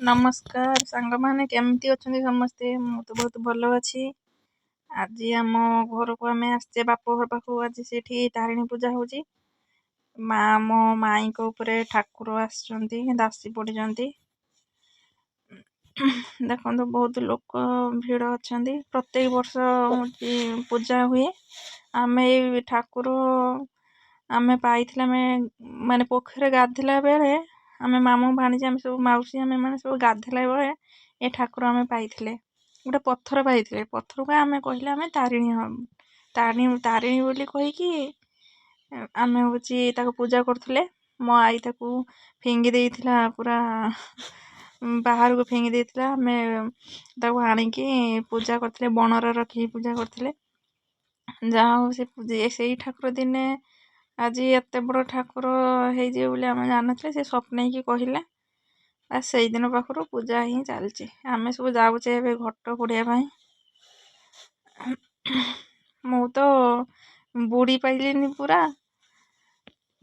नमस्कार सांग माने केमती अच्छे समस्ते मु तो बहुत भल अच्छी। आज आम घर को आम आसचे बाप घर पाखु आज से तारिणी पूजा होची। माँ मो माई को ऊपर ठाकुर आसचंती दासी पड़िचंती। देखो तो बहुत लोक भिड़ अच्छा प्रत्येक वर्ष पूजा हुए। आम ठाकुर आम पाई माने पोखर गाधला बेले आम मामू भाणी आम सब मौसी आम मैंने सब गाधला बेले ये ठाकुर आम पाई गोटे पत्थर पाई पत्थर को आम कहले आम तारिणी तारिणी तारिणी बोली कहीकि आम हूँ पूजा करथुले। मो आई ताकू फिंगी देइथिला पूरा बाहर को फिंगी देइथिला आम आनिकी पूजा करथुले बनर रखी पूजा करथुले। जहा हो से ठाकुर दिने आज एत बड़ ठाकुर हो आम जान से स्वप्न की कहले से दिन पाखर पूजा ही चलची। आम सब जाऊे घट पड़िया मु तो बुड़ी पाइलिनी पूरा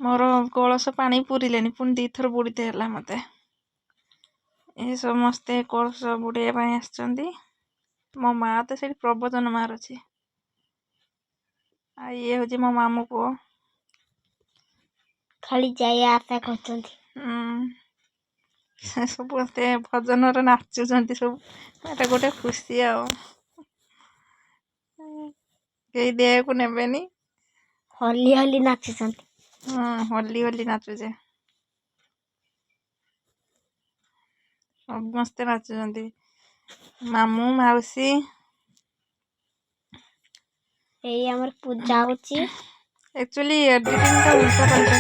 मोर कलश पानी पूरिले पुणी दीथर बुड़ीते है मते ये समस्ते कलश बुड़ाई आसचंदी। मो माँ तो से प्रवचन मारुची ये हूँ मो मामू पुओ खाली जाए आशा कर सब भजन नाचुंट सब एटा गोटे खुशी कई देह को नेबेनी हली हली नाचुं होली होली नाचुचे समस्ते नाचुंट मामू मौसी हमर पूजा होची। एक्चुअली एडिटिंग का उल्टा पल्टा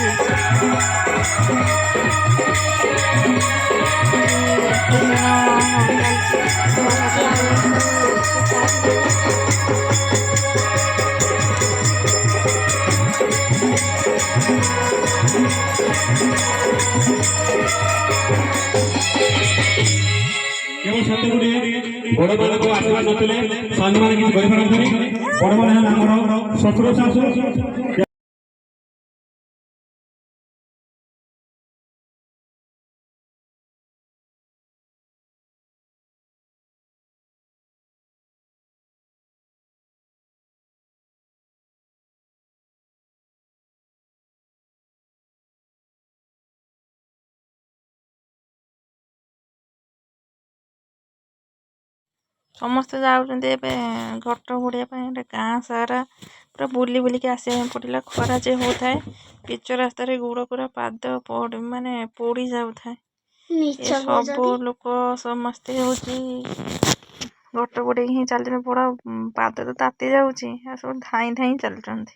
केवल सत्य गुटे बड़ मान को आशीर्वाद नथिले सान मान किछ करि परंतनी बड़ मान हमर ससुर शाशु समस्ते जाऊँचे घट बुड़िया गाँ सारा पूरा बुली बुलिकी आसा पड़ा खरा जे होता है पिच रास्ता गोड़ पूरा पाद माने पोड़ी जाऊ था सब लोक समस्ते हूँ घट बुड़े ही चलते पूरा पाद तो ताती जाऊँगी सब धाई धाई चलते।